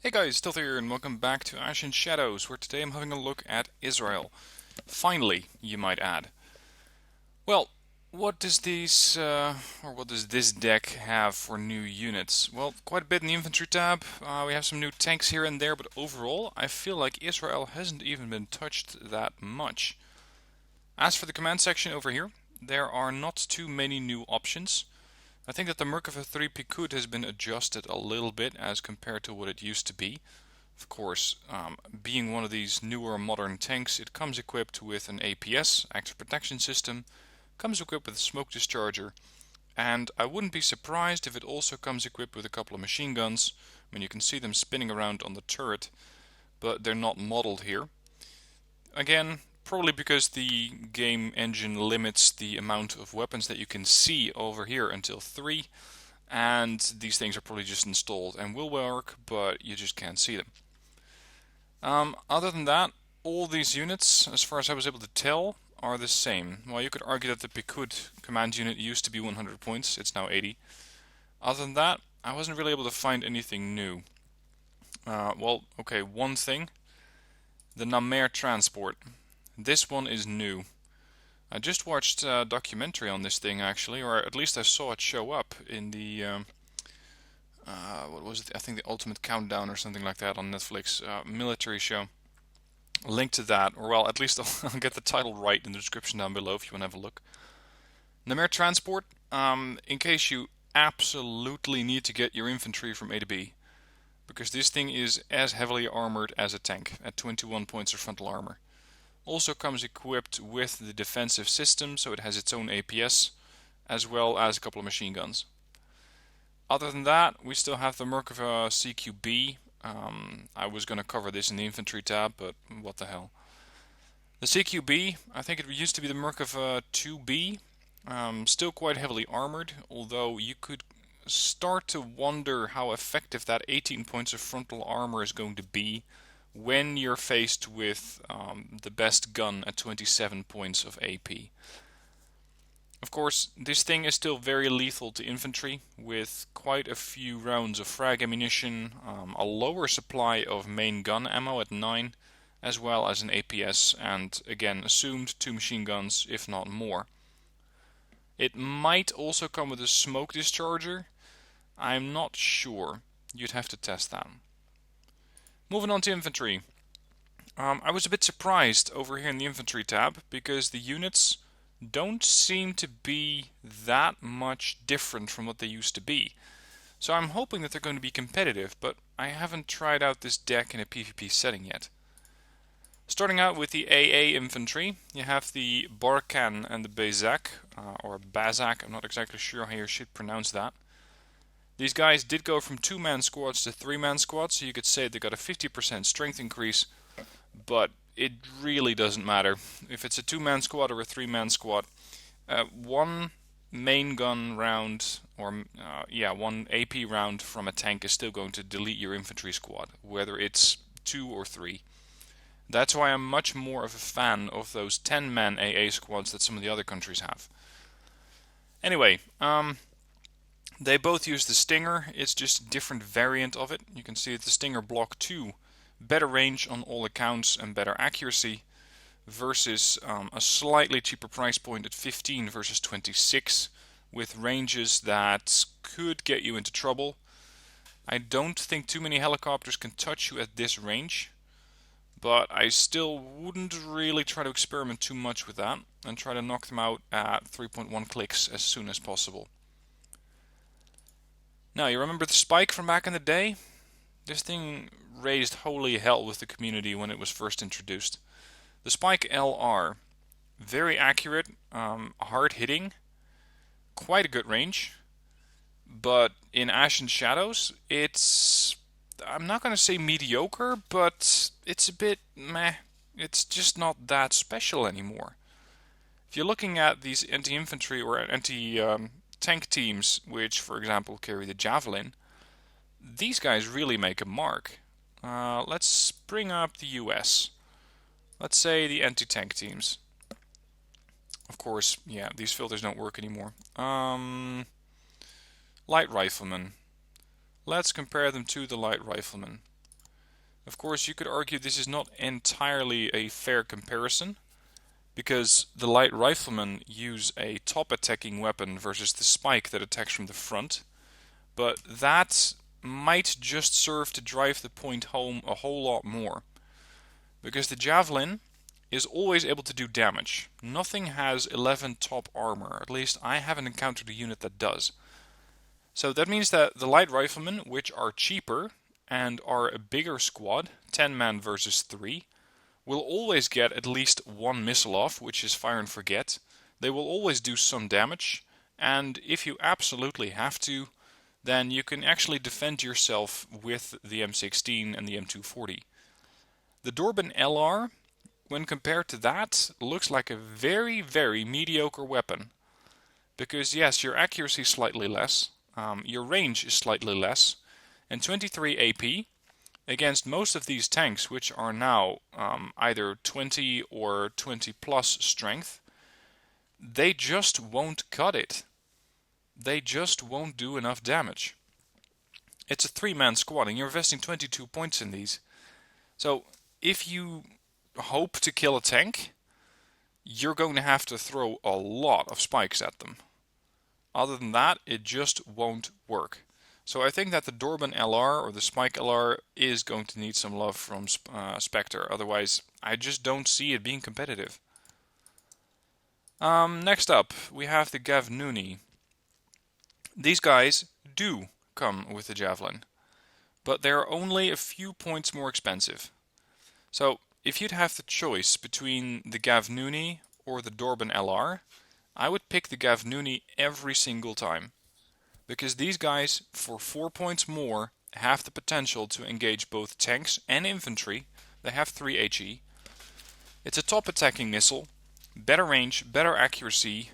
Hey guys, Stealth here and welcome back to Ashen Shadows, where today I'm having a look at Israel. Finally, you might add. Well, what does what does this deck have for new units? Well, quite a bit in the infantry tab. We have some new tanks here and there, but overall, I feel like Israel hasn't even been touched that much. As for the command section over here, there are not too many new options. I think that the Merkava 3 Pikud has been adjusted a little bit as compared to what it used to be. Of course, being one of these newer modern tanks, it comes equipped with an APS, active protection system, comes equipped with a smoke discharger, and I wouldn't be surprised if it also comes equipped with a couple of machine guns. I mean, you can see them spinning around on the turret, but they're not modeled here. Again, probably because the game engine limits the amount of weapons that you can see over here until 3, and these things are probably just installed and will work, but you just can't see them. Other than that, all these units, as far as I was able to tell, are the same. Well, you could argue that the Pikud command unit used to be 100 points, it's now 80. Other than that, I wasn't really able to find anything new. Okay, one thing. The Namer transport. This one is new. I just watched a documentary on this thing actually, or at least I saw it show up in the what was it? I think the Ultimate Countdown or something like that on Netflix, military show. Link to that, or well, at least I'll get the title right in the description down below if you want to have a look. Namer transport, in case you absolutely need to get your infantry from A to B, because this thing is as heavily armored as a tank at 21 points of frontal armor. Also comes equipped with the defensive system, so it has its own APS, as well as a couple of machine guns. Other than that, we still have the Merkava CQB. I was going to cover this in the infantry tab, but what the hell. The CQB, I think it used to be the Merkava 2B. Still quite heavily armored, although you could start to wonder how effective that 18 points of frontal armor is going to be when you're faced with the best gun at 27 points of AP. Of course, this thing is still very lethal to infantry, with quite a few rounds of frag ammunition, a lower supply of main gun ammo at 9, as well as an APS, and again assumed 2 machine guns, if not more. It might also come with a smoke discharger. I'm not sure. You'd have to test that. Moving on to infantry. I was a bit surprised over here in the infantry tab, because the units don't seem to be that much different from what they used to be. So I'm hoping that they're going to be competitive, but I haven't tried out this deck in a PvP setting yet. Starting out with the AA infantry, you have the Barkan and the Bazak, or Bazak, I'm not exactly sure how you should pronounce that. These guys did go from 2-man squads to 3-man squads, so you could say they got a 50% strength increase, but it really doesn't matter. If it's a 2-man squad or a 3-man squad, one main gun round, or one AP round from a tank is still going to delete your infantry squad, whether it's 2 or 3. That's why I'm much more of a fan of those 10-man AA squads that some of the other countries have. Anyway, they both use the Stinger. It's just a different variant of it. You can see that the Stinger Block 2, better range on all accounts and better accuracy, versus a slightly cheaper price point at 15 versus 26, with ranges that could get you into trouble. I don't think too many helicopters can touch you at this range, but I still wouldn't really try to experiment too much with that and try to knock them out at 3.1 clicks as soon as possible. Now, you remember the Spike from back in the day? This thing raised holy hell with the community when it was first introduced. The Spike LR, very accurate, hard hitting, quite a good range, but in Ashen Shadows, it's, I'm not going to say mediocre, but it's a bit meh. It's just not that special anymore. If you're looking at these anti-infantry or anti-tank teams, which, for example, carry the Javelin, these guys really make a mark. Let's bring up the US. Let's say the anti-tank teams. Of course, yeah, these filters don't work anymore. Light riflemen. Let's compare them to the light riflemen. Of course, you could argue this is not entirely a fair comparison, because the light riflemen use a top attacking weapon versus the spike that attacks from the front, but that might just serve to drive the point home a whole lot more. Because the javelin is always able to do damage. Nothing has 11 top armor, at least I haven't encountered a unit that does. So that means that the light riflemen, which are cheaper and are a bigger squad, 10 man versus 3, will always get at least one missile off, which is fire and forget. They will always do some damage, and if you absolutely have to, then you can actually defend yourself with the M16 and the M240. The Dorban LR, when compared to that, looks like a very, very mediocre weapon. Because yes, your accuracy is slightly less, your range is slightly less, and 23 AP against most of these tanks, which are now either 20 or 20 plus strength, they just won't cut it. They just won't do enough damage. It's a 3-man squad and you're investing 22 points in these. So if you hope to kill a tank, you're going to have to throw a lot of spikes at them. Other than that, it just won't work. So I think that the Dorban LR or the Spike LR is going to need some love from Spectre. Otherwise, I just don't see it being competitive. Next up, we have the Gavnuni. These guys do come with the Javelin, but they're only a few points more expensive. So if you'd have the choice between the Gavnuni or the Dorban LR, I would pick the Gavnuni every single time. Because these guys, for 4 points more, have the potential to engage both tanks and infantry. They have 3 HE. It's a top attacking missile, better range, better accuracy,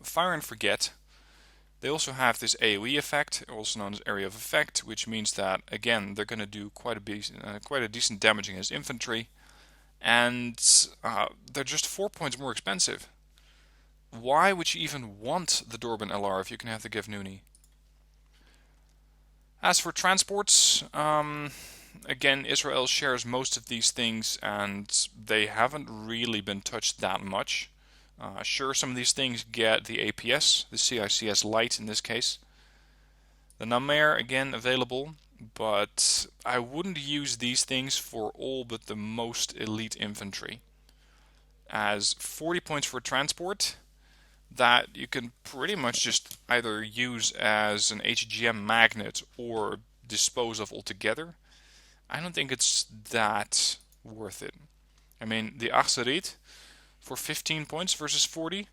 fire and forget. They also have this AoE effect, also known as area of effect, which means that, again, they're going to do quite a decent damage against infantry. And they're just 4 points more expensive. Why would you even want the Dorban LR if you can have the Gavnuni? As for transports, again, Israel shares most of these things and they haven't really been touched that much. Sure, some of these things get the APS, the CICS Lite in this case. The Namer, again, available, but I wouldn't use these things for all but the most elite infantry. As 40 points for transport, that you can pretty much just either use as an HGM magnet or dispose of altogether. I don't think it's that worth it. I mean, the Achsarit for 15 points versus 40,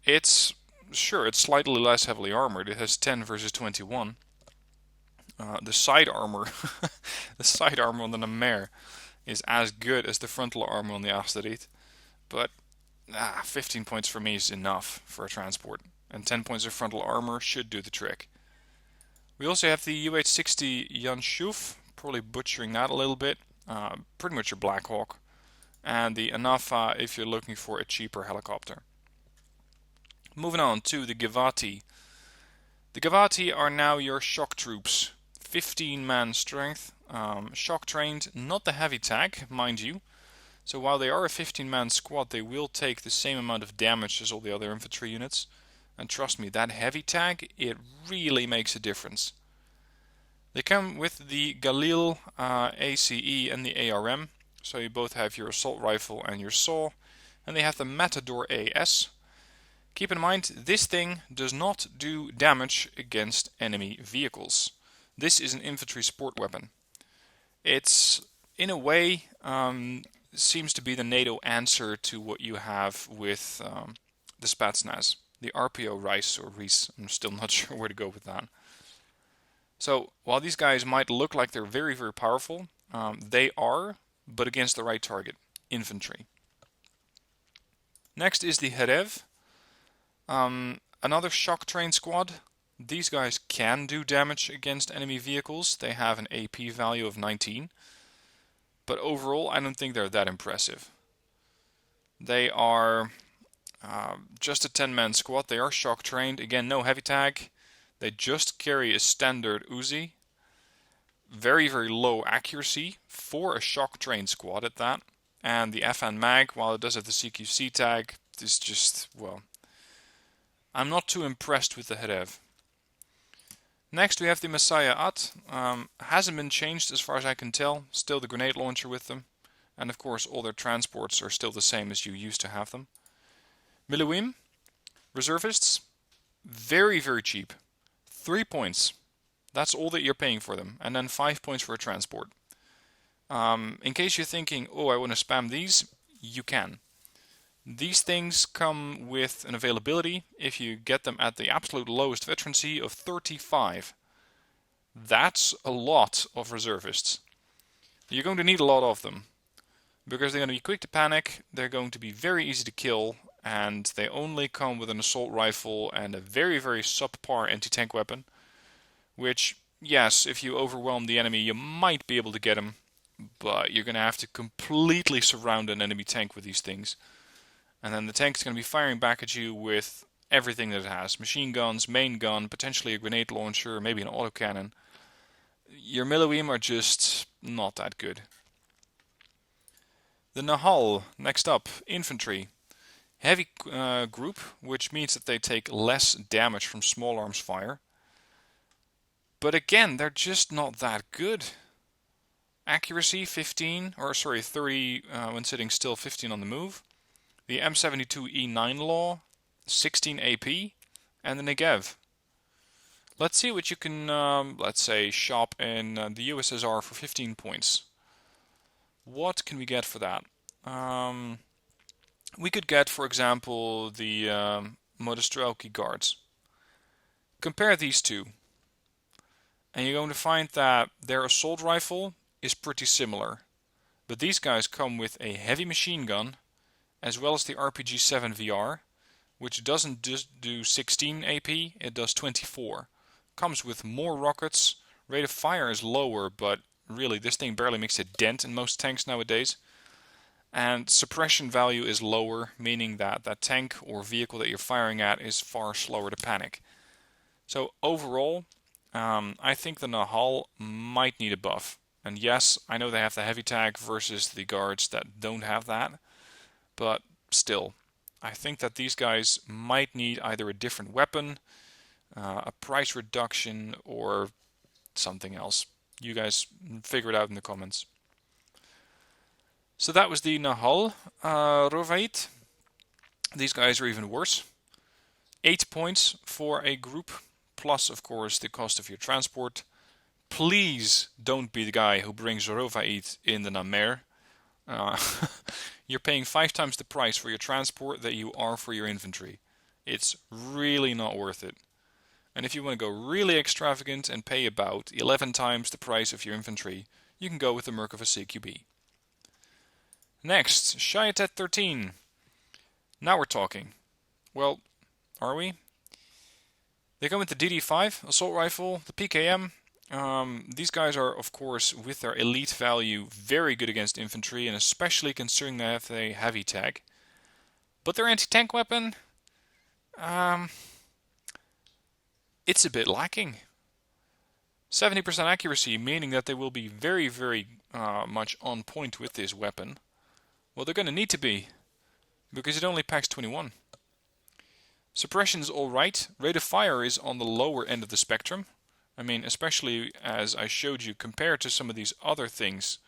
it's slightly less heavily armored. It has 10 versus 21. The side armor, the side armor on the Namer is as good as the frontal armor on the Achsarit, but 15 points for me is enough for a transport, and 10 points of frontal armor should do the trick. We also have the UH-60 Yanshuf, probably butchering that a little bit, pretty much your Black Hawk, and the Anafa if you're looking for a cheaper helicopter. Moving on to the Givati. The Givati are now your shock troops, 15-man strength, shock trained, not the heavy tag, mind you. So while they are a 15-man squad, they will take the same amount of damage as all the other infantry units. And trust me, that heavy tag, it really makes a difference. They come with the Galil ACE and the ARM. So you both have your assault rifle and your saw. And they have the Matador AS. Keep in mind, this thing does not do damage against enemy vehicles. This is an infantry support weapon. It's, in a way, seems to be the NATO answer to what you have with the Spetsnaz, the RPO Rice or Reese. I'm still not sure where to go with that. So while these guys might look like they're very, very powerful, they are, but against the right target, infantry. Next is the Herev, another shock train squad. These guys can do damage against enemy vehicles. They have an AP value of 19. But overall, I don't think they're that impressive. They are just a 10-man squad. They are shock trained. Again, no heavy tag. They just carry a standard Uzi. very, very low accuracy for a shock train squad at that. And the FN mag, while it does have the CQC tag, is just, well, I'm not too impressed with the Herev. Next we have the Messiah At. Hasn't been changed as far as I can tell. Still the grenade launcher with them. And of course all their transports are still the same as you used to have them. Miluim, Reservists, very, very cheap. 3 points. That's all that you're paying for them. And then 5 points for a transport. In case you're thinking, oh, I want to spam these, you can. These things come with an availability, if you get them at the absolute lowest veterancy, of 35. That's a lot of reservists. You're going to need a lot of them, because they're going to be quick to panic, they're going to be very easy to kill, and they only come with an assault rifle and a very, very subpar anti-tank weapon, which, yes, if you overwhelm the enemy, you might be able to get them, but you're going to have to completely surround an enemy tank with these things. And then the tank's going to be firing back at you with everything that it has. Machine guns, main gun, potentially a grenade launcher, maybe an autocannon. Your Miluim are just not that good. The Naval, next up, Infantry. Heavy group, which means that they take less damage from small arms fire. But again, they're just not that good. Accuracy 30 when sitting still, 15 on the move. The M72E9 Law, 16 AP, and the Negev. Let's see what you can, let's say, shop in the USSR for 15 points. What can we get for that? We could get, for example, the Modestrelki Guards. Compare these two, and you're going to find that their assault rifle is pretty similar. But these guys come with a heavy machine gun, as well as the RPG-7 VR, which doesn't just do 16 AP, it does 24. Comes with more rockets, rate of fire is lower, but really this thing barely makes a dent in most tanks nowadays. And suppression value is lower, meaning that that tank or vehicle that you're firing at is far slower to panic. So overall, I think the Nahal might need a buff. And yes, I know they have the heavy tag versus the guards that don't have that. But still, I think that these guys might need either a different weapon, a price reduction, or something else. You guys figure it out in the comments. So that was the Nahal Rovait. These guys are even worse. 8 points for a group, plus of course the cost of your transport. Please don't be the guy who brings Rovait in the Namer. You're paying 5 times the price for your transport that you are for your infantry. It's really not worth it. And if you want to go really extravagant and pay about 11 times the price of your infantry, you can go with the Merkava CQB. Next, Shayatet 13. Now we're talking. Well, are we? They come with the DD5 assault rifle, the PKM. These guys are, of course, with their elite value, very good against infantry, and especially considering they have a heavy tag. But their anti-tank weapon, it's a bit lacking. 70% accuracy, meaning that they will be very, very much on point with this weapon. Well, they're going to need to be, because it only packs 21. Suppression's alright. Rate of fire is on the lower end of the spectrum. I mean, especially as I showed you, compared to some of these other things,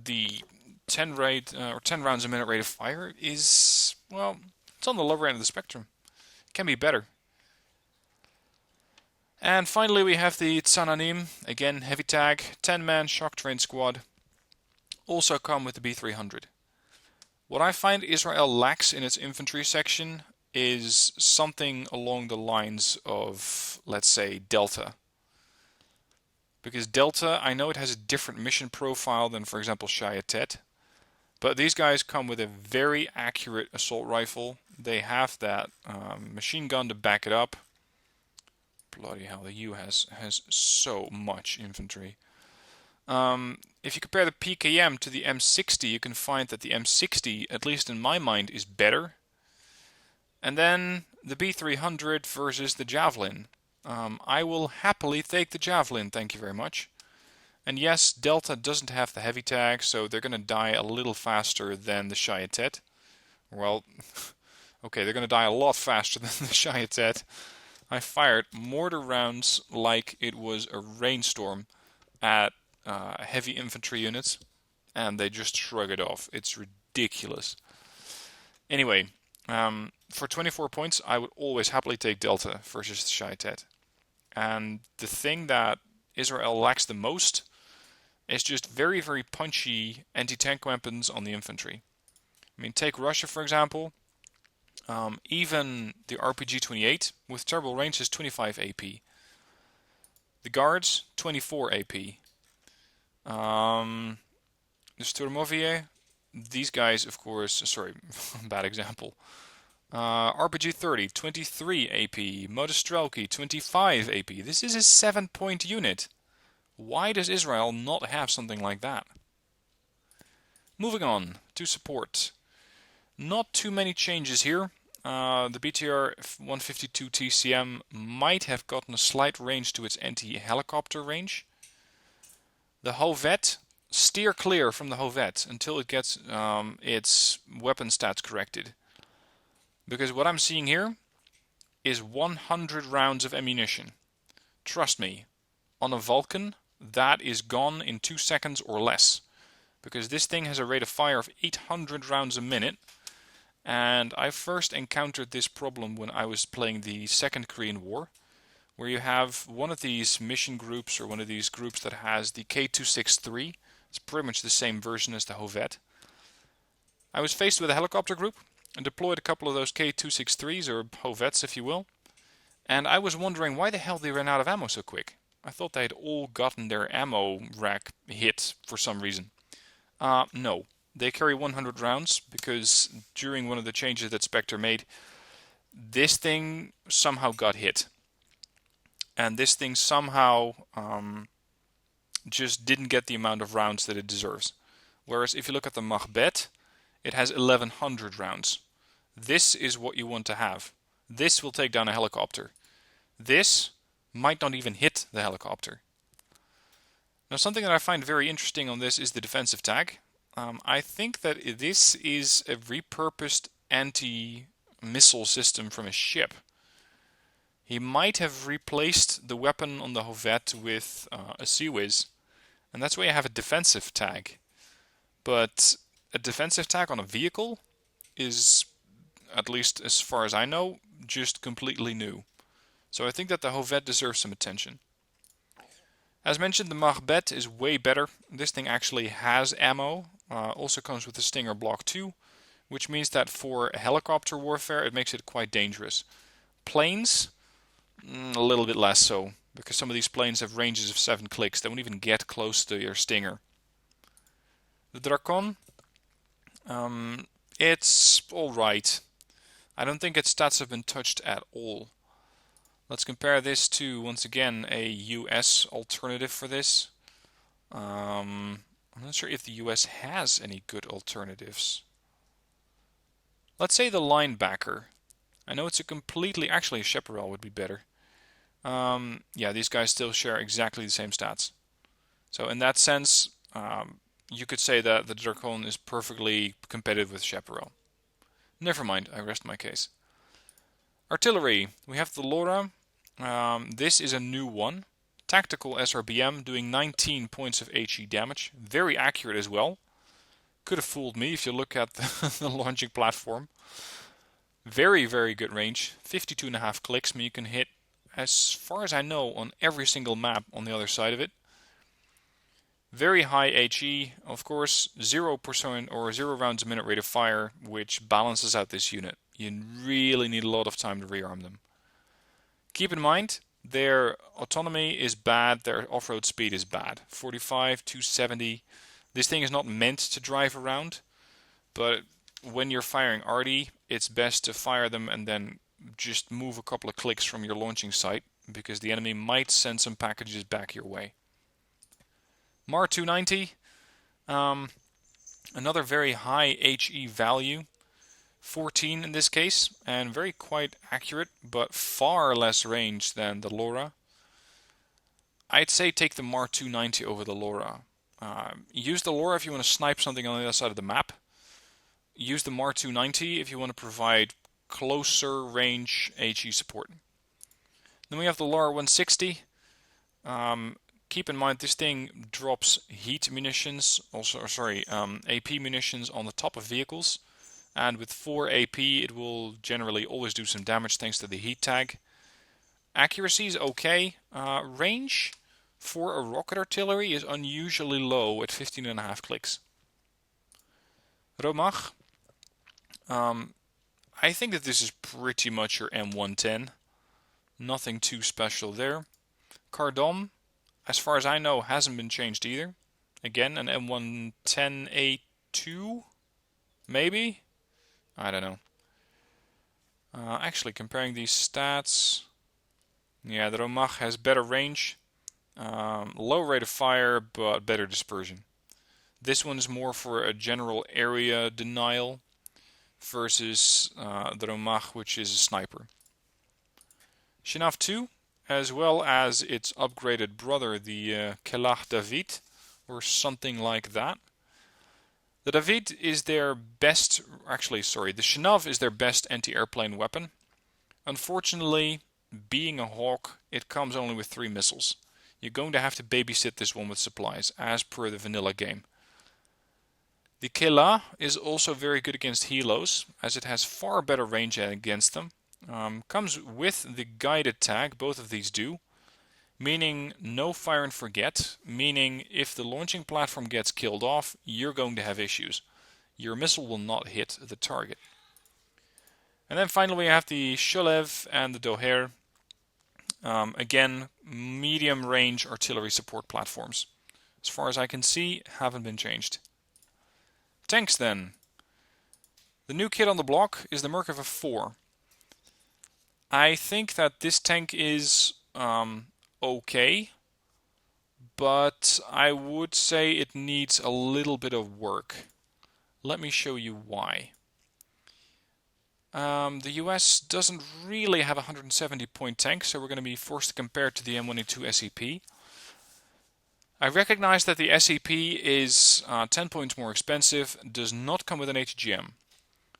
the 10 rounds a minute rate of fire is, well, it's on the lower end of the spectrum. It can be better. And finally we have the Tsananim, again heavy tag, 10-man shock train squad, also come with the B300. What I find Israel lacks in its infantry section is something along the lines of, let's say, Delta. Because Delta, I know it has a different mission profile than, for example, Shayatet. But these guys come with a very accurate assault rifle. They have that machine gun to back it up. Bloody hell, the U has so much infantry. If you compare the PKM to the M60, you can find that the M60, at least in my mind, is better. And then the B300 versus the Javelin. I will happily take the Javelin, thank you very much. And yes, Delta doesn't have the heavy tag, so they're going to die a little faster than the Shayatet. Well, okay, they're going to die a lot faster than the Shayatet. I fired mortar rounds like it was a rainstorm at heavy infantry units, and they just shrug it off. It's ridiculous. Anyway, for 24 points, I would always happily take Delta versus the Shayatet. And the thing that Israel lacks the most is just very, very punchy anti-tank weapons on the infantry. I mean, take Russia, for example. Even the RPG-28 with terrible range is 25 AP. The Guards, 24 AP. The Sturmovie, these guys, of course, sorry, bad example. RPG-30, 23 AP. Modestrelki, 25 AP. This is a 7-point unit. Why does Israel not have something like that? Moving on to support. Not too many changes here. The BTR 152 TCM might have gotten a slight range to its anti-helicopter range. The Hovet, steer clear from the Hovet until it gets its weapon stats corrected. Because what I'm seeing here is 100 rounds of ammunition. Trust me, on a Vulcan, that is gone in 2 seconds or less. Because this thing has a rate of fire of 800 rounds a minute. And I first encountered this problem when I was playing the Second Korean War, where you have one of these mission groups or one of these groups that has the K263. It's pretty much the same version as the Hovet. I was faced with a helicopter group and deployed a couple of those K263s, or Hovets if you will, and I was wondering why the hell they ran out of ammo so quick. I thought they'd all gotten their ammo rack hit for some reason. No. They carry 100 rounds because during one of the changes that Spectre made, this thing somehow got hit. And this thing somehow just didn't get the amount of rounds that it deserves. Whereas if you look at the Machbet, it has 1100 rounds. This is what you want to have. This will take down a helicopter. This might not even hit the helicopter. Now, something that I find very interesting on this is the defensive tag. I think that this is a repurposed anti-missile system from a ship. He might have replaced the weapon on the Hovet with a Seawiz, and that's why you have a defensive tag. But a defensive tag on a vehicle is, at least as far as I know, just completely new. So I think that the Hovet deserves some attention. As mentioned, the Machbet is way better. This thing actually has ammo. Also comes with the Stinger Block 2, which means that for helicopter warfare it makes it quite dangerous. Planes, a little bit less so, because some of these planes have ranges of 7 clicks. They won't even get close to your Stinger. The Drakon, it's alright. I don't think its stats have been touched at all. Let's compare this to, once again, a US alternative for this. I'm not sure if the US has any good alternatives. Let's say the Linebacker. I know it's a completely... Actually, a Chaparral would be better. Yeah, these guys still share exactly the same stats. So in that sense, you could say that the Drakon is perfectly competitive with Chaparral. Never mind, I rest my case. Artillery. We have the Lora. This is a new one. Tactical SRBM doing 19 points of HE damage. Very accurate as well. Could have fooled me if you look at the launching platform. Very, very good range. 52.5 clicks. I mean, you can hit, as far as I know, on every single map on the other side of it. Very high HE. Of course, 0% or 0 rounds a minute rate of fire, which balances out this unit. You really need a lot of time to rearm them. Keep in mind, their autonomy is bad, their off-road speed is bad. 45, 270. This thing is not meant to drive around, but when you're firing arty, it's best to fire them and then just move a couple of clicks from your launching site, because the enemy might send some packages back your way. MAR 290, another very high HE value. 14 in this case, and very quite accurate, but far less range than the Lora. I'd say take the Mar 290 over the LoRa. Use the LoRa if you want to snipe something on the other side of the map. Use the Mar 290 if you want to provide closer range HE support. Then we have the LoRa 160. Keep in mind this thing drops heat munitions, AP munitions on the top of vehicles. And with 4 AP it will generally always do some damage thanks to the heat tag. Accuracy is okay. Range for a rocket artillery is unusually low at 15.5 clicks. Romach. I think that this is pretty much your M110. Nothing too special there. Cardom, as far as I know, hasn't been changed either. Again, an M110A2? Maybe? I don't know. Actually, comparing these stats... Yeah, the Romach has better range, low rate of fire, but better dispersion. This one is more for a general area denial versus the Romach, which is a sniper. Chenaf 2, as well as its upgraded brother, the Kelah David, or something like that. The David is their best, the Chenaf is their best anti-airplane weapon. Unfortunately, being a Hawk, it comes only with 3 missiles. You're going to have to babysit this one with supplies, as per the vanilla game. The Kelah is also very good against helos, as it has far better range against them. Comes with the guided tag, both of these do, meaning no fire and forget, meaning if the launching platform gets killed off, you're going to have issues. Your missile will not hit the target. And then finally we have the Sholev and the Doher. Again, medium range artillery support platforms. As far as I can see, haven't been changed. Tanks then. The new kid on the block is the Merkava 4. I think that this tank is okay, but I would say it needs a little bit of work. Let me show you why. The US doesn't really have a 170 point tank, so we're going to be forced to compare it to the M1A2 SEP. I recognize that the SEP is 10 points more expensive, does not come with an HGM.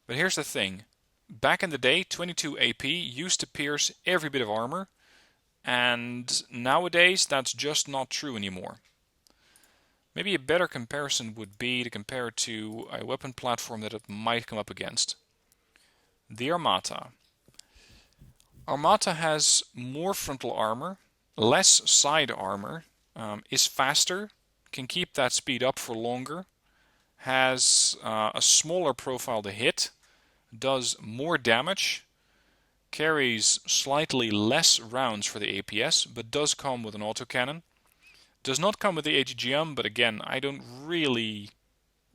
But here's the thing. Back in the day, 22 AP used to pierce every bit of armor, and nowadays that's just not true anymore. Maybe a better comparison would be to compare it to a weapon platform that it might come up against. The Armata. Armata has more frontal armor, less side armor, is faster, can keep that speed up for longer, has a smaller profile to hit, does more damage, carries slightly less rounds for the APS, but does come with an autocannon. Does not come with the AGGM, but again, I don't really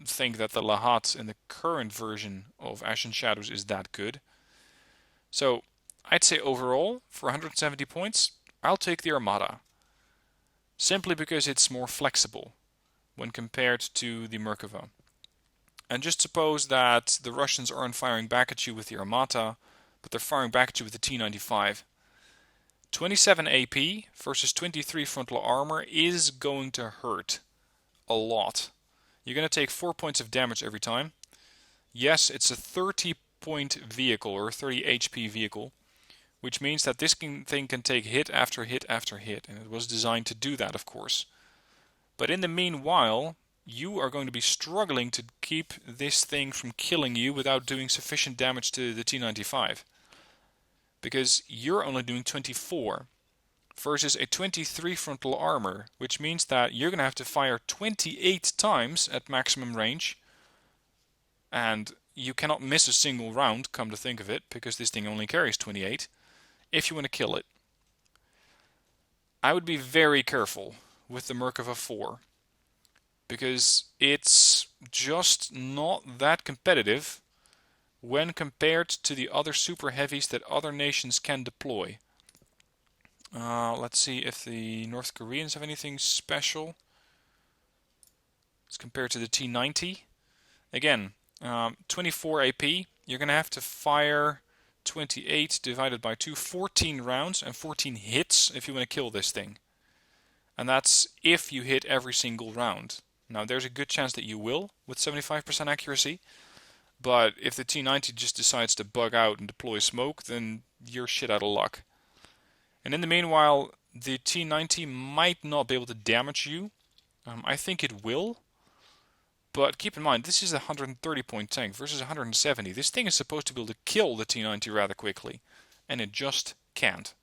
think that the Lahat in the current version of Ashen Shadows is that good. So, I'd say overall, for 170 points, I'll take the Armada. Simply because it's more flexible when compared to the Merkava. And just suppose that the Russians aren't firing back at you with the Armata, but they're firing back at you with the T-95. 27 AP versus 23 frontal armor is going to hurt a lot. You're going to take 4 points of damage every time. Yes, it's a 30-point vehicle or 30 HP vehicle, which means that this thing can take hit after hit after hit, and it was designed to do that, of course. But in the meanwhile, you are going to be struggling to keep this thing from killing you without doing sufficient damage to the T-95. Because you're only doing 24 versus a 23 frontal armor, which means that you're going to have to fire 28 times at maximum range, and you cannot miss a single round, come to think of it, because this thing only carries 28, if you want to kill it. I would be very careful with the Merkava 4, because it's just not that competitive when compared to the other super heavies that other nations can deploy. Let's see if the North Koreans have anything special. Let's compare to the T-90. Again, 24 AP, you're going to have to fire 28 divided by 2, 14 rounds and 14 hits if you want to kill this thing. And that's if you hit every single round. Now there's a good chance that you will with 75% accuracy, but if the T-90 just decides to bug out and deploy smoke, then you're shit out of luck. And in the meanwhile, the T-90 might not be able to damage you. I think it will, but keep in mind, this is a 130 point tank versus 170. This thing is supposed to be able to kill the T-90 rather quickly, and it just can't.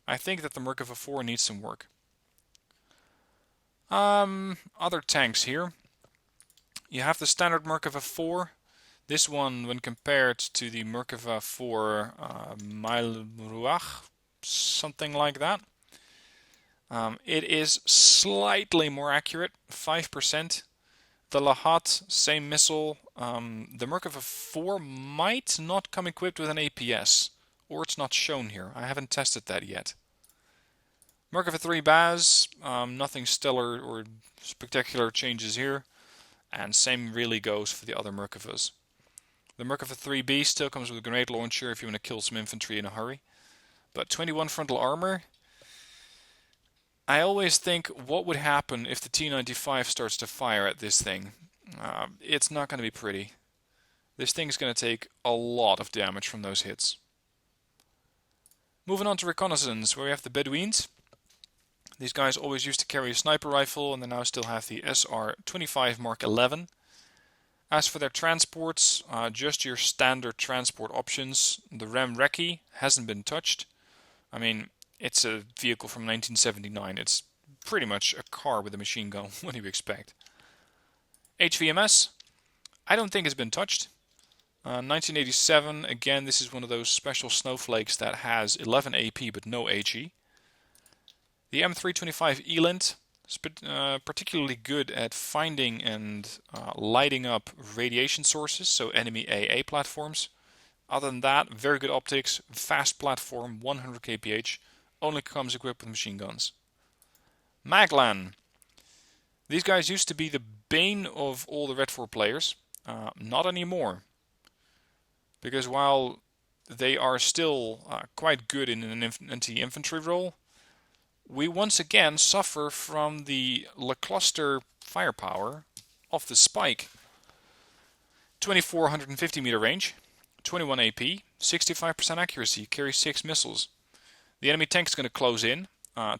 I think that the Merkava 4 needs some work. Other tanks here. You have the standard Merkava 4. This one, when compared to the Merkava 4 Mailruach, something like that, it is slightly more accurate, 5%. The Lahat, same missile. The Merkava 4 might not come equipped with an APS, or it's not shown here. I haven't tested that yet. Merkava 3 Baz, nothing stellar or spectacular changes here, and same really goes for the other Merkavas. The Merkava 3B still comes with a grenade launcher if you want to kill some infantry in a hurry, but 21 frontal armor. I always think, what would happen if the T-95 starts to fire at this thing? It's not going to be pretty. This thing's going to take a lot of damage from those hits. Moving on to Reconnaissance, where we have the Bedouins. These guys always used to carry a sniper rifle, and they now still have the SR-25 Mark 11. As for their transports, just your standard transport options. The Ram Recce hasn't been touched. I mean, it's a vehicle from 1979. It's pretty much a car with a machine gun. What do you expect? HVMS, I don't think it's been touched. 1987, again, this is one of those special snowflakes that has 11 AP but no HE. The M325 Eland is particularly good at finding and lighting up radiation sources, so enemy AA platforms. Other than that, very good optics, fast platform, 100 kph, only comes equipped with machine guns. Maglan. These guys used to be the bane of all the Red 4 players. Not anymore. Because while they are still quite good in an anti-infantry role, we once again suffer from the lackluster firepower of the Spike. 2450 meter range, 21 AP, 65% accuracy, carries 6 missiles. The enemy tank is going to close in,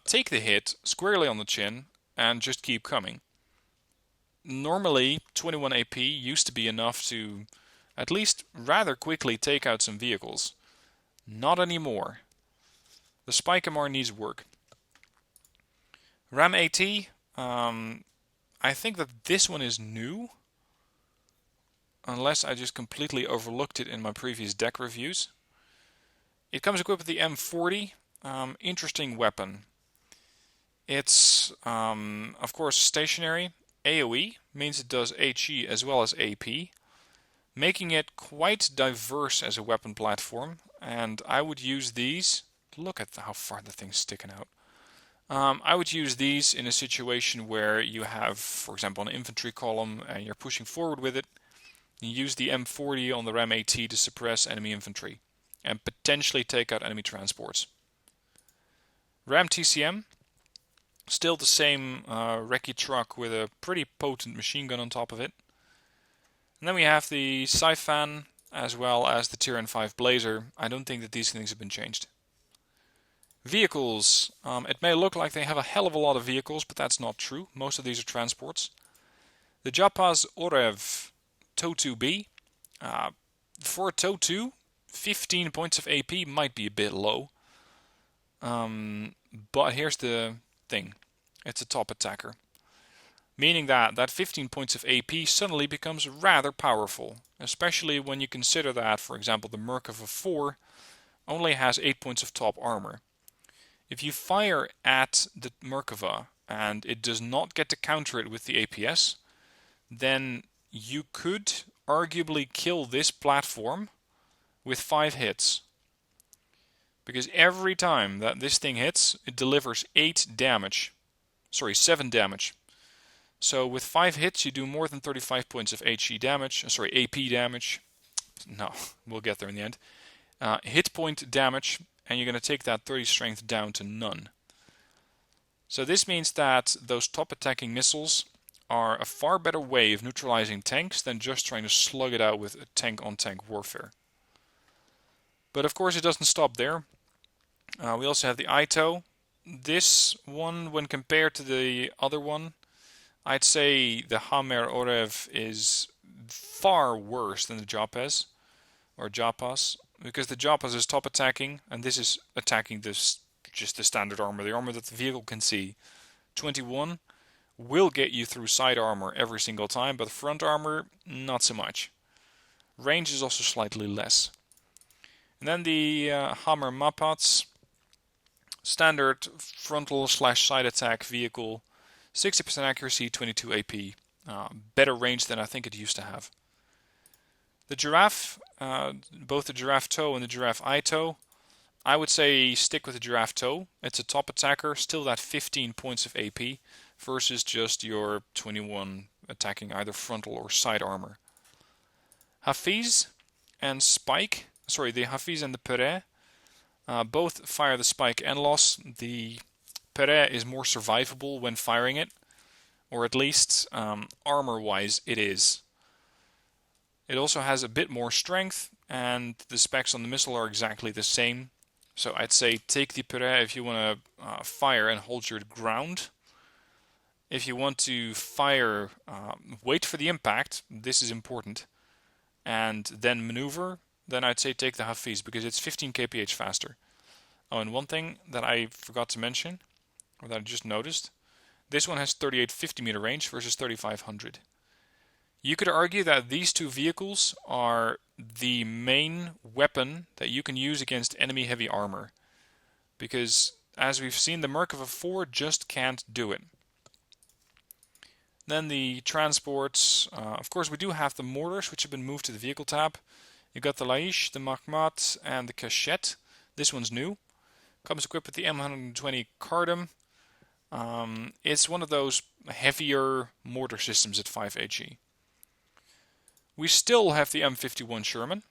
take the hit squarely on the chin, and just keep coming. Normally, 21 AP used to be enough to at least rather quickly take out some vehicles. Not anymore. The Spike MR needs work. Ram AT, I think that this one is new, unless I just completely overlooked it in my previous deck reviews. It comes equipped with the M40, interesting weapon. It's, of course, stationary. AoE means it does HE as well as AP, making it quite diverse as a weapon platform, and I would use these. Look at how far the thing's sticking out. I would use these in a situation where you have, for example, an infantry column and you're pushing forward with it. You use the M40 on the Ram AT to suppress enemy infantry and potentially take out enemy transports. Ram TCM, still the same recce truck with a pretty potent machine gun on top of it. And then we have the Siphon as well as the Tier N5 Blazer. I don't think that these things have been changed. Vehicles. It may look like they have a hell of a lot of vehicles, but that's not true. Most of these are transports. The Japaz Orev TOW-2B. For a TOW-2, 15 points of AP might be a bit low. But here's the thing. It's a top attacker. Meaning that 15 points of AP suddenly becomes rather powerful. Especially when you consider that, for example, the Merkava 4 only has 8 points of top armor. If you fire at the Merkava and it does not get to counter it with the APS, then you could arguably kill this platform with 5 hits. Because every time that this thing hits, it delivers 7 damage. So with 5 hits you do more than 35 points of AP damage. No, we'll get there in the end. Hit point damage, and you're going to take that 30 strength down to none. So this means that those top attacking missiles are a far better way of neutralizing tanks than just trying to slug it out with a tank-on-tank warfare. But of course it doesn't stop there. We also have the ITO. This one, when compared to the other one, I'd say the Hamer Orev is far worse than the Japes or Japas, because the Japas is top attacking, and this is attacking this just the standard armor, the armor that the vehicle can see. 21 will get you through side armor every single time, but front armor not so much. Range is also slightly less. And then the Hammer Mapats, standard frontal/side attack vehicle, 60% accuracy, 22 AP. Better range than I think it used to have. The Giraffe, both the Giraffe Toe and the Giraffe Eye Toe, I would say stick with the Giraffe Toe. It's a top attacker, still that 15 points of AP versus just your 21 attacking either frontal or side armor. Hafiz and Spike, the Hafiz and the Perret, both fire the Spike and loss. The Perret is more survivable when firing it, or at least armor-wise it is. It also has a bit more strength, and the specs on the missile are exactly the same. So I'd say take the Perret if you want to fire and hold your ground. If you want to fire, wait for the impact, this is important, and then maneuver, then I'd say take the Hafiz, because it's 15 kph faster. Oh, and one thing that I forgot to mention, or that I just noticed, this one has 3850 meter range versus 3500. You could argue that these two vehicles are the main weapon that you can use against enemy heavy armor, because as we've seen, the Merkava 4 just can't do it. Then the transports, of course we do have the mortars, which have been moved to the vehicle tab. You've got the Laish, the Mahmat, and the Cachette. This one's new. Comes equipped with the M120 Cardam. It's one of those heavier mortar systems at 5 HE. We still have the M51 Sherman.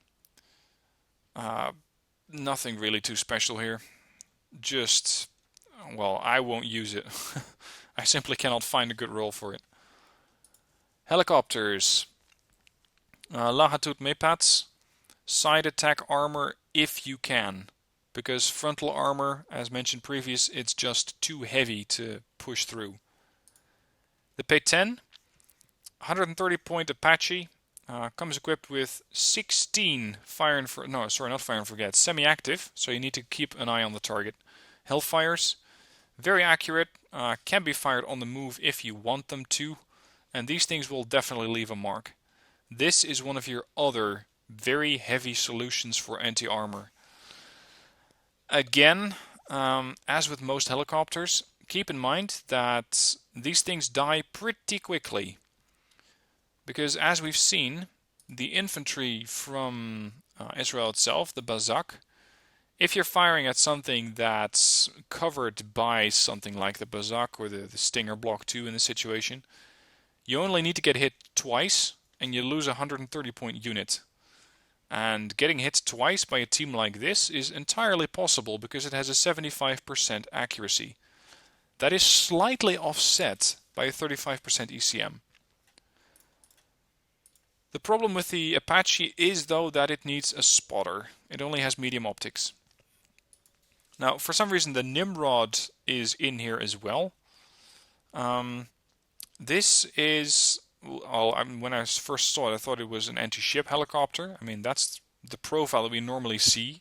Nothing really too special here. Just, well, I won't use it. I simply cannot find a good role for it. Helicopters. Lahatut Mepats. Side attack armor if you can. Because frontal armor, as mentioned previous, it's just too heavy to push through. The P-10, 130 point Apache, comes equipped with 16 semi-active, so you need to keep an eye on the target. Hellfires, very accurate, can be fired on the move if you want them to, and these things will definitely leave a mark. This is one of your other very heavy solutions for anti-armor. Again, as with most helicopters, keep in mind that these things die pretty quickly. Because as we've seen, the infantry from Israel itself, the Bazak, if you're firing at something that's covered by something like the Bazak or the Stinger Block 2 in this situation, you only need to get hit twice and you lose a 130 point unit. And getting hit twice by a team like this is entirely possible because it has a 75% accuracy. That is slightly offset by a 35% ECM. The problem with the Apache is though that it needs a spotter. It only has medium optics. Now for some reason the Nimrod is in here as well. This is... when I first saw it, I thought it was an anti-ship helicopter. I mean, that's the profile that we normally see.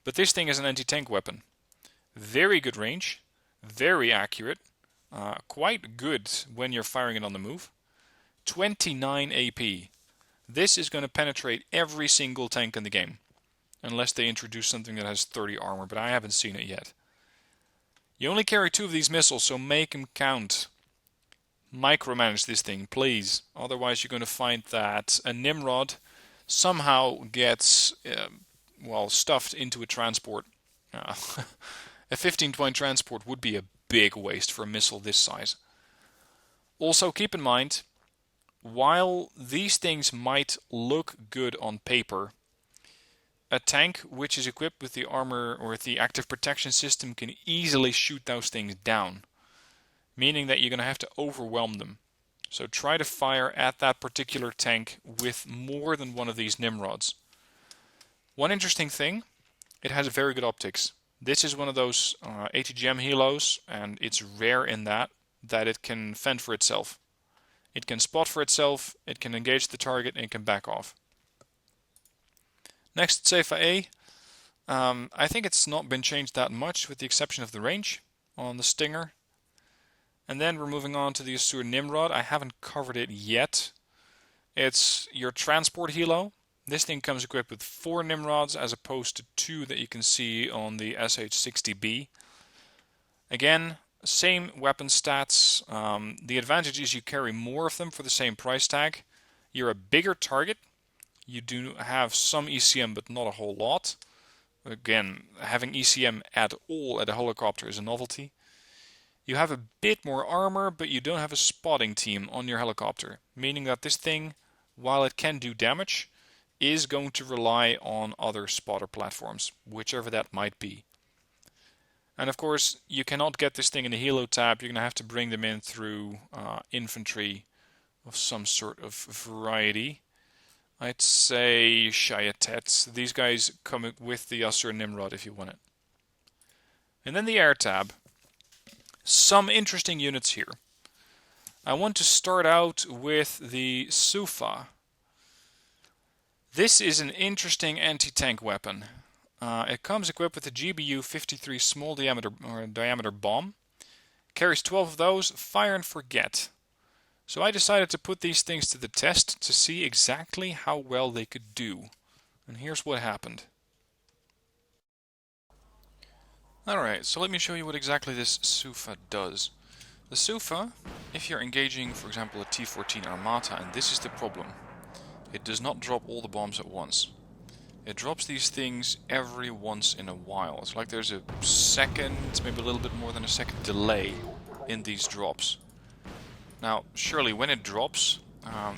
But this thing is an anti-tank weapon. Very good range, very accurate, quite good when you're firing it on the move. 29 AP. This is going to penetrate every single tank in the game. Unless they introduce something that has 30 armor, but I haven't seen it yet. You only carry 2 of these missiles, so make them count. Micromanage this thing, please. Otherwise you're going to find that a Nimrod somehow gets, stuffed into a transport. A 15-point transport would be a big waste for a missile this size. Also keep in mind, while these things might look good on paper, a tank which is equipped with the armor or the active protection system can easily shoot those things down. meaning that you're going to have to overwhelm them. So try to fire at that particular tank with more than one of these Nimrods. One interesting thing, it has very good optics. This is one of those ATGM helos, and it's rare in that it can fend for itself. It can spot for itself, it can engage the target, and it can back off. Next, Cefa A. I think it's not been changed that much, with the exception of the range on the Stinger. And then we're moving on to the Asur Nimrod. I haven't covered it yet. It's your transport helo. This thing comes equipped with 4 Nimrods as opposed to 2 that you can see on the SH-60B. Again, same weapon stats. The advantage is you carry more of them for the same price tag. You're a bigger target. You do have some ECM, but not a whole lot. Again, having ECM at all at a helicopter is a novelty. You have a bit more armor, but you don't have a spotting team on your helicopter, meaning that this thing, while it can do damage, is going to rely on other spotter platforms, whichever that might be. And of course, you cannot get this thing in the helo tab. You're going to have to bring them in through infantry of some sort of variety. I'd say Shayatet. These guys come with the Asur Nimrod if you want it. And then the air tab. Some interesting units here. I want to start out with the Sufa. This is an interesting anti-tank weapon. It comes equipped with a GBU-53 small diameter bomb. Carries 12 of those, fire and forget. So I decided to put these things to the test to see exactly how well they could do. And here's what happened. Alright, so let me show you what exactly this Sufa does. The Sufa, if you're engaging, for example, a T-14 Armata, and this is the problem, it does not drop all the bombs at once. It drops these things every once in a while. It's like there's a second, maybe a little bit more than a second delay in these drops. Now, surely when it drops,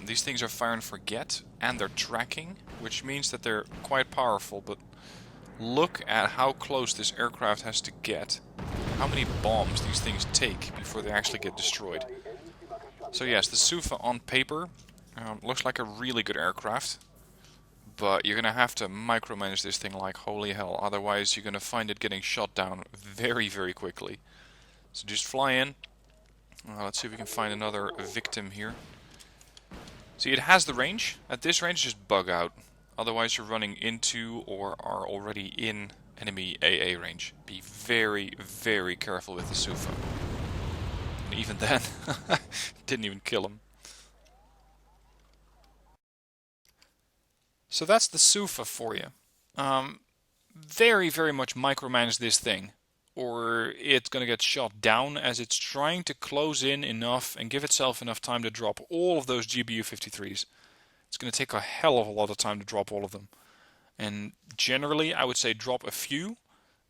these things are fire and forget, and they're tracking, which means that they're quite powerful, but look at how close this aircraft has to get, how many bombs these things take before they actually get destroyed. So yes, the Sufa on paper looks like a really good aircraft, but you're going to have to micromanage this thing like holy hell, otherwise you're going to find it getting shot down very, very quickly. So just fly in. Let's see if we can find another victim here. See, it has the range. At this range, just bug out. Otherwise you're running into or are already in enemy AA range. Be very, very careful with the Sufa. And even then, didn't even kill him. So that's the Sufa for you. Very, very much micromanage this thing, or it's going to get shot down as it's trying to close in enough and give itself enough time to drop all of those GBU-53s. It's going to take a hell of a lot of time to drop all of them. And generally, I would say drop a few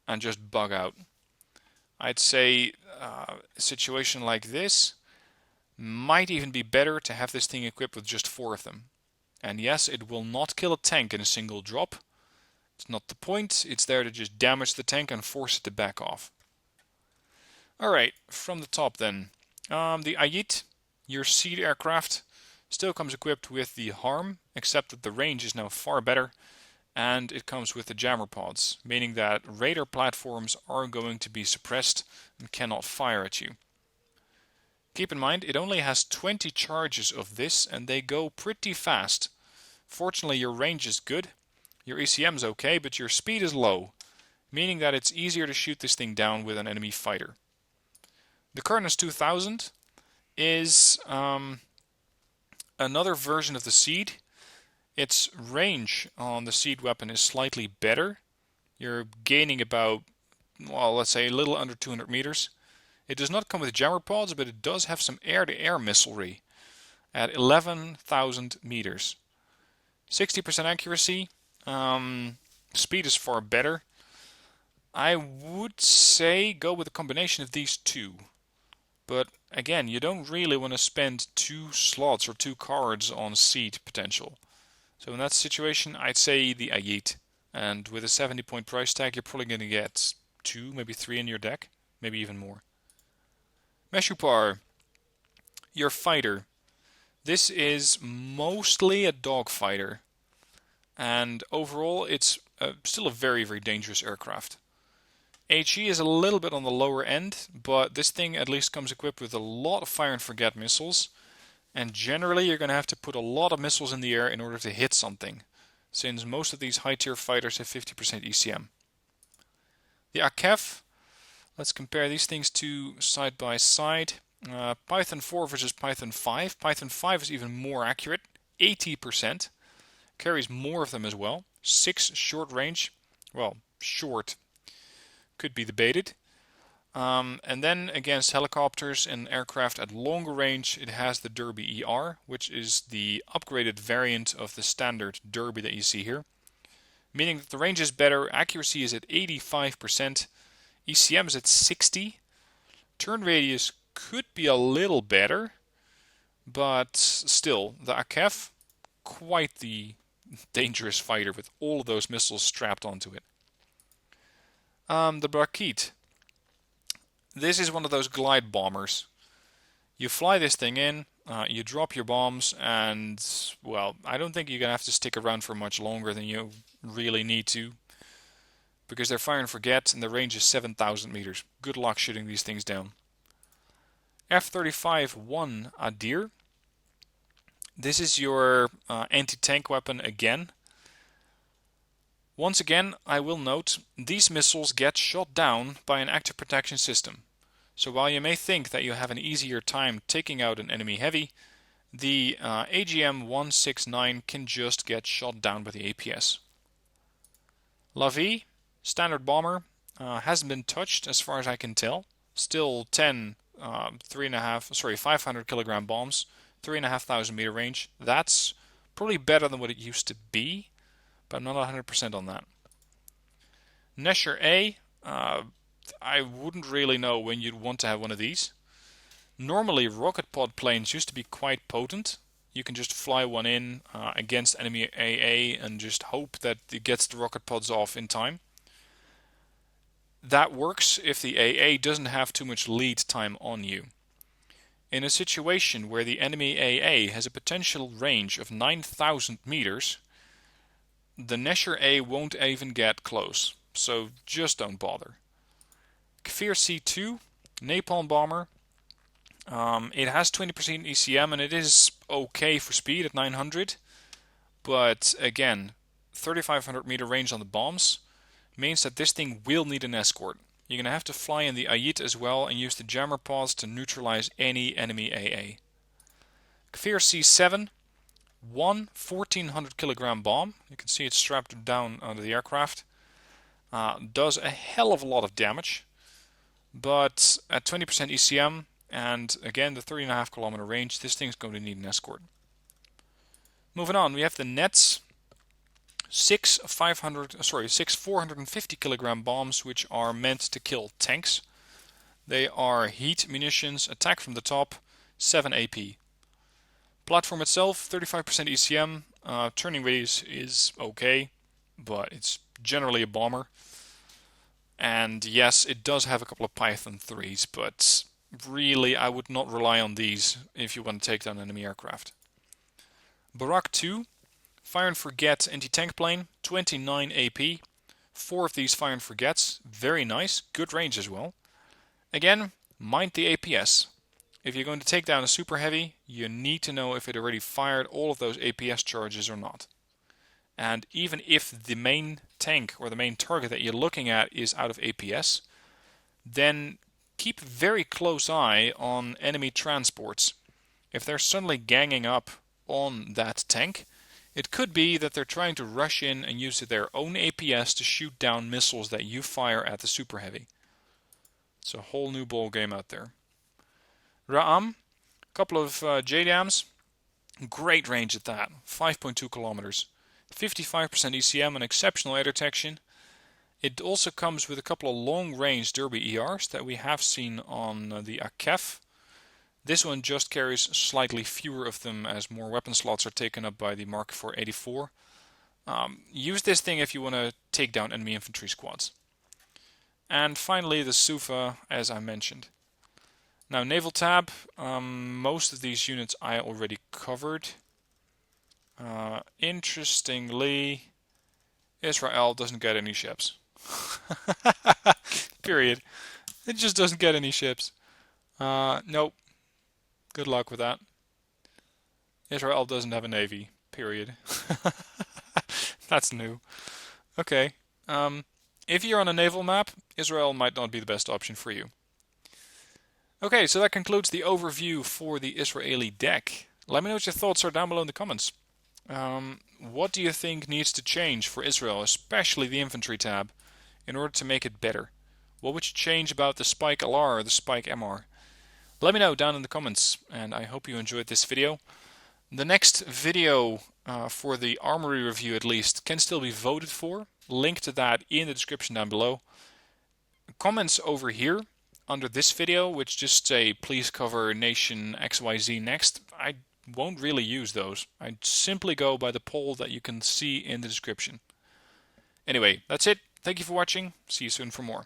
and just bug out. I'd say a situation like this might even be better to have this thing equipped with just 4 of them. And yes, it will not kill a tank in a single drop. It's not the point. It's there to just damage the tank and force it to back off. Alright, from the top then. The Ayit, your seed aircraft, still comes equipped with the harm, except that the range is now far better, and it comes with the jammer pods, meaning that radar platforms are going to be suppressed and cannot fire at you. Keep in mind, it only has 20 charges of this, and they go pretty fast. Fortunately, your range is good, your ECM is okay, but your speed is low, meaning that it's easier to shoot this thing down with an enemy fighter. The Reconnaissance 2000 is another version of the Seed. Its range on the Seed weapon is slightly better. You're gaining about, well, let's say a little under 200 meters. It does not come with jammer pods, but it does have some air-to-air missilery at 11,000 meters. 60% accuracy. Speed is far better. I would say go with a combination of these two. But again, you don't really want to spend 2 slots or 2 cards on seed potential. So in that situation, I'd say the Ayit. And with a 70-point price tag, you're probably going to get 2, maybe 3 in your deck. Maybe even more. Meshupar, your fighter. This is mostly a dogfighter, and overall it's still a very, very dangerous aircraft. HE is a little bit on the lower end, but this thing at least comes equipped with a lot of fire and forget missiles, and generally you're going to have to put a lot of missiles in the air in order to hit something, since most of these high tier fighters have 50% ECM. The AKEF, let's compare these things two side by side. Python 4 versus Python 5. Python 5 is even more accurate, 80%. Carries more of them as well. 6 short range. Well, short could be debated. And then against helicopters and aircraft at longer range, it has the Derby ER, which is the upgraded variant of the standard Derby that you see here. Meaning that the range is better, accuracy is at 85%, ECM is at 60, turn radius could be a little better, but still, the AKEF, quite the dangerous fighter with all of those missiles strapped onto it. The Barkit. This is one of those glide bombers. You fly this thing in, you drop your bombs, and, well, I don't think you're going to have to stick around for much longer than you really need to, because they're fire and forget, and the range is 7,000 meters. Good luck shooting these things down. F-35-1 Adir. This is your anti-tank weapon again. Once again, I will note, these missiles get shot down by an active protection system. So while you may think that you have an easier time taking out an enemy heavy, the AGM-169 can just get shot down by the APS. Lavi, standard bomber, hasn't been touched as far as I can tell. Still 10 500 kilogram bombs, 3,500 meter range. That's probably better than what it used to be, but I'm not 100% on that. Nesher A, I wouldn't really know when you'd want to have one of these. Normally, rocket pod planes used to be quite potent. You can just fly one in against enemy AA and just hope that it gets the rocket pods off in time. That works if the AA doesn't have too much lead time on you. In a situation where the enemy AA has a potential range of 9,000 meters, the Nesher A won't even get close, so just don't bother. Kfir C2, napalm bomber. It has 20% ECM and it is okay for speed at 900, but again, 3,500 meter range on the bombs means that this thing will need an escort. You're going to have to fly in the Ayit as well and use the jammer pods to neutralize any enemy AA. Kfir C7, one 1,400 kilogram bomb. You can see it's strapped down under the aircraft. Does a hell of a lot of damage, but at 20% ECM and again the 3.5 kilometer range, this thing's going to need an escort. Moving on, we have the Nets. 6 450 kilogram bombs, which are meant to kill tanks. They are heat munitions, attack from the top, 7 AP. Platform itself, 35% ECM. Turning radius is okay, but it's generally a bomber. And yes, it does have a couple of Python 3s, but really I would not rely on these if you want to take down enemy aircraft. Barak 2. Fire and Forget anti-tank plane, 29 AP. 4 of these Fire and Forgets, very nice, good range as well. Again, mind the APS. If you're going to take down a super heavy, you need to know if it already fired all of those APS charges or not. And even if the main tank or the main target that you're looking at is out of APS, then keep a very close eye on enemy transports. If they're suddenly ganging up on that tank, it could be that they're trying to rush in and use their own APS to shoot down missiles that you fire at the Super Heavy. It's a whole new ball game out there. Ra'am, a couple of JDAMs, great range at that, 5.2 kilometers. 55% ECM and exceptional air detection. It also comes with a couple of long-range Derby ERs that we have seen on the AKEF. This one just carries slightly fewer of them as more weapon slots are taken up by the Mark IV 84. Use this thing if you want to take down enemy infantry squads. And finally the Sufa, as I mentioned. Now, Naval tab, most of these units I already covered. Interestingly, Israel doesn't get any ships. Period. It just doesn't get any ships. Nope. Good luck with that. Israel doesn't have a navy. Period. That's new. Okay. If you're on a naval map, Israel might not be the best option for you. Okay, so that concludes the overview for the Israeli deck. Let me know what your thoughts are down below in the comments. What do you think needs to change for Israel, especially the infantry tab, in order to make it better? What would you change about the Spike LR or the Spike MR? Let me know down in the comments, and I hope you enjoyed this video. The next video, for the Armory review at least, can still be voted for. Link to that in the description down below. Comments over here under this video, which just say please cover nation XYZ next, I won't really use those. I simply go by the poll that you can see in the description. Anyway, that's it. Thank you for watching. See you soon for more.